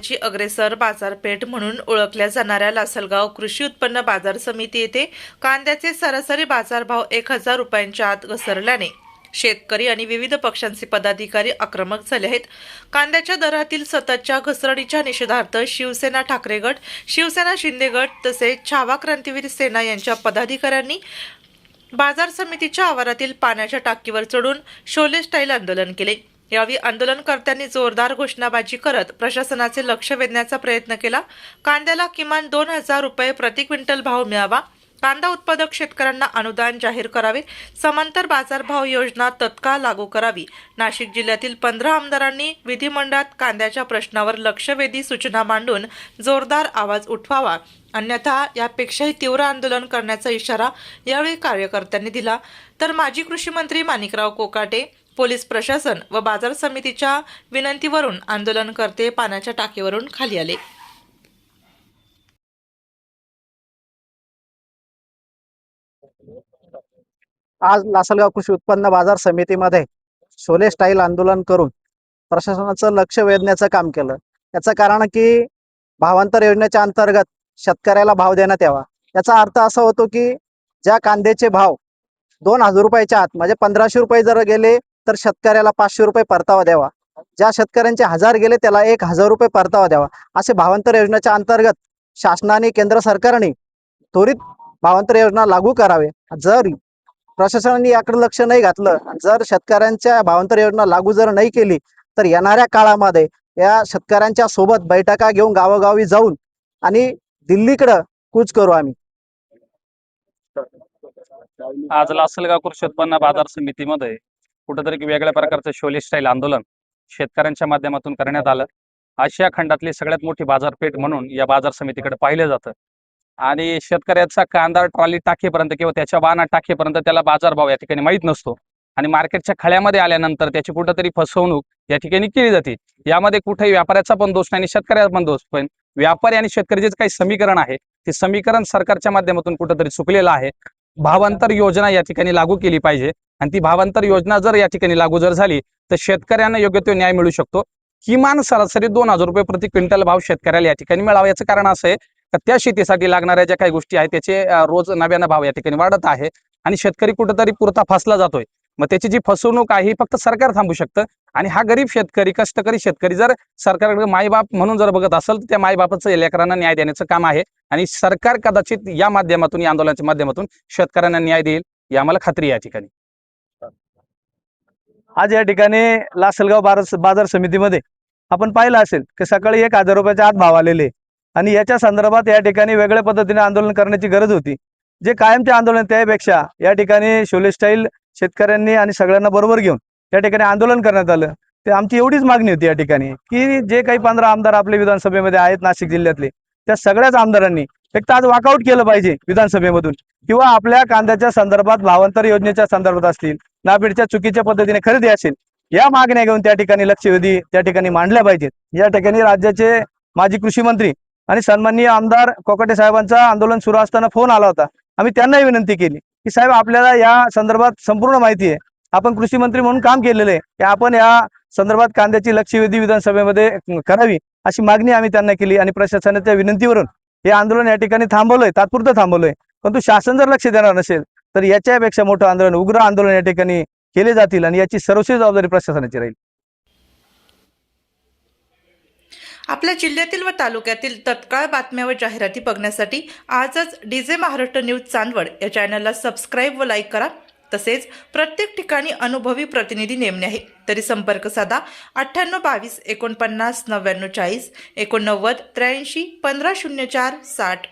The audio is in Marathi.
कांद्याची अग्रेसर बाजारपेठ म्हणून ओळखल्या जाणाऱ्या लासलगाव कृषी उत्पन्न बाजार समिती येथे कांद्याचे सरासरी बाजारभाव 1000 रुपयांच्या आत घसरल्याने शेतकरी आणि विविध पक्षांचे पदाधिकारी आक्रमक झाले आहेत। कांद्याच्या दरातील सततच्या घसरणीच्या निषेधार्थ शिवसेना ठाकरे गट, शिवसेना शिंदे गट तसेच छावा क्रांतीवीर सेना यांच्या पदाधिकाऱ्यांनी बाजार समितीच्या आवारातील पाण्याच्या टाकीवर चढून शोले स्टाईल आंदोलन केले। यावेळी आंदोलनकर्त्यांनी जोरदार घोषणाबाजी करत प्रशासनाचे लक्ष वेधण्याचा प्रयत्न केला। कांद्याला किमान 2000 रुपये प्रति क्विंटल भाव मिळावा, कांदा उत्पादक शेतकऱ्यांना अनुदान जाहीर करावे, समांतर बाजारभाव योजना तत्काळ लागू करावी। नाशिक जिल्ह्यातील 15 आमदारांनी विधिमंडळात कांद्याच्या प्रश्नावर लक्षवेधी सूचना मांडून जोरदार आवाज उठवावा, अन्यथा यापेक्षाही तीव्र आंदोलन करण्याचा इशारा यावेळी कार्यकर्त्यांनी दिला। तर माजी कृषी मंत्री माणिकराव कोकाटे, पोलीस प्रशासन व बाजार समितीच्या विनंतीवरून आंदोलनकर्ते पाण्याच्या टाकीवरून खाली आले। आज लासलगाव कृषी उत्पन्न बाजार समितीमध्ये शोले स्टाईल आंदोलन करून प्रशासनाचं लक्ष वेधण्याचं काम केलं। याचं कारण की भावांतर योजनेच्या अंतर्गत शेतकऱ्याला भाव देण्यात यावा। याचा अर्थ असा होतो की ज्या कांद्याचे भाव 2000 रुपयाच्या आत म्हणजे 1500 रुपये जर गेले तर शेतकऱ्याला 500 रुपये परतावा द्यावा, ज्या शेतकऱ्यांचे 1000 गेले त्याला 1000 रुपये परतावा द्यावा। असे भावांतर योजनेच्या अंतर्गत शासनाने, केंद्र सरकारने त्वरित भावांतर योजना लागू करावे। जर प्रशासनाने याकडे लक्ष नाही घातलं, जर शेतकऱ्यांच्या भावांतर योजना लागू जर नाही केली तर येणाऱ्या काळामध्ये या शेतकऱ्यांच्या सोबत बैठका घेऊन गावोगावी जाऊन आणि दिल्लीकडे कूच करू आम्ही। आज लासलगाव कृषी उत्पन्न बाजार समितीमध्ये कुठेतरी वेगळ्या प्रकारचं शोले स्टाईल आंदोलन शेतकऱ्यांच्या माध्यमातून करण्यात आलं। आशिया खंडातली सगळ्यात मोठी बाजारपेठ म्हणून या बाजार समितीकडे पाहिलं जातं आणि शेतकऱ्याचा कांदा ट्रॉली टाकेपर्यंत किंवा त्याच्या वाहना टाकेपर्यंत त्याला बाजारभाव या ठिकाणी माहीत नसतो आणि मार्केटच्या खळ्यामध्ये आल्यानंतर त्याची कुठेतरी फसवणूक या ठिकाणी केली जाते। यामध्ये कुठेही व्यापाऱ्याचा पण दोष नाही आणि शेतकऱ्याचा पण दोष, पण व्यापारी आणि शेतकरी जे काही समीकरण आहे ते समीकरण सरकारच्या माध्यमातून कुठेतरी चुकलेलं आहे। भावांतर योजना या ठिकाणी लागू केली पाहिजे आणि ती भावांतर योजना जर या ठिकाणी लागू जर झाली तर शेतकऱ्यांना योग्य तो न्याय मिळू शकतो। किमान सरासरी 2000 रुपये प्रति क्विंटल भाव शेतकऱ्याला या ठिकाणी मिळावा। याचं कारण असं आहे तर त्या शेतीसाठी लागणाऱ्या ज्या काही गोष्टी आहेत त्याचे रोज नव्यानं भाव या ठिकाणी वाढत आहे आणि शेतकरी कुठेतरी पुरता फसला जातोय। मग त्याची जी फसवणूक आहे ही फक्त सरकार थांबू शकतं आणि हा गरीब शेतकरी, कष्टकरी शेतकरी जर सरकारकडे मायबाप म्हणून जर बघत असेल तर त्या मायबापाचं लेकरांना न्याय देण्याचं काम आहे आणि सरकार कदाचित या माध्यमातून, या आंदोलनाच्या माध्यमातून शेतकऱ्यांना न्याय देईल ही आम्हाला खात्री आहे। या ठिकाणी आज या ठिकाणी लासलगाव बाजार समितीमध्ये आपण पाहिलं असेल की सकाळी 1000 रुपयाच्या आत भाव आलेले आणि याच्या संदर्भात या ठिकाणी वेगळ्या पद्धतीने आंदोलन करण्याची गरज होती। जे कायमचे आंदोलन त्यापेक्षा या ठिकाणी शोले स्टाईल शेतकऱ्यांनी आणि सगळ्यांना बरोबर घेऊन या ठिकाणी आंदोलन करण्यात आलं। ते आमची एवढीच मागणी होती या ठिकाणी की जे काही 15 आमदार आपल्या विधानसभेमध्ये आहेत नाशिक जिल्ह्यातले, त्या सगळ्याच आमदारांनी एक तर आज वॉकआउट केलं पाहिजे विधानसभेमधून, किंवा आपल्या कांद्याच्या संदर्भात भावांतर योजनेच्या संदर्भात असतील, नाफेडच्या चुकीच्या पद्धतीने खरेदी असेल, या मागण्या घेऊन त्या ठिकाणी लक्षवेधी त्या ठिकाणी मांडल्या पाहिजेत। या ठिकाणी राज्याचे माजी कृषी मंत्री आणि सन्माननीय आमदार कोकाटे साहेबांचा आंदोलन सुरू असताना फोन आला होता। आम्ही त्यांनाही विनंती केली की साहेब आपल्याला या संदर्भात संपूर्ण माहिती आहे, आपण कृषी मंत्री म्हणून काम केलेलं आहे, की आपण या संदर्भात कांद्याची लक्षवेधी विधानसभेमध्ये करावी अशी मागणी आम्ही त्यांना केली आणि प्रशासनाच्या विनंतीवरून हे आंदोलन या ठिकाणी थांबवलंय, तात्पुरतं थांबवलंय। परंतु शासन जर लक्ष देणार नसेल तर याच्यापेक्षा मोठं आंदोलन, उग्र आंदोलन या ठिकाणी केले जातील आणि याची सर्वस्वी जबाबदारी प्रशासनाची राहील। आपल्या जिल्ह्यातील व तालुक्यातील तत्काळ बातम्या व जाहिराती बघण्यासाठी आजच डीजे महाराष्ट्र न्यूज चांदवड या चॅनलला सबस्क्राईब व लाईक करा। तसेच प्रत्येक ठिकाणी अनुभवी प्रतिनिधी नेमणे आहे तरी संपर्क साधा 98 22 49 99 40 89 83 1504 60।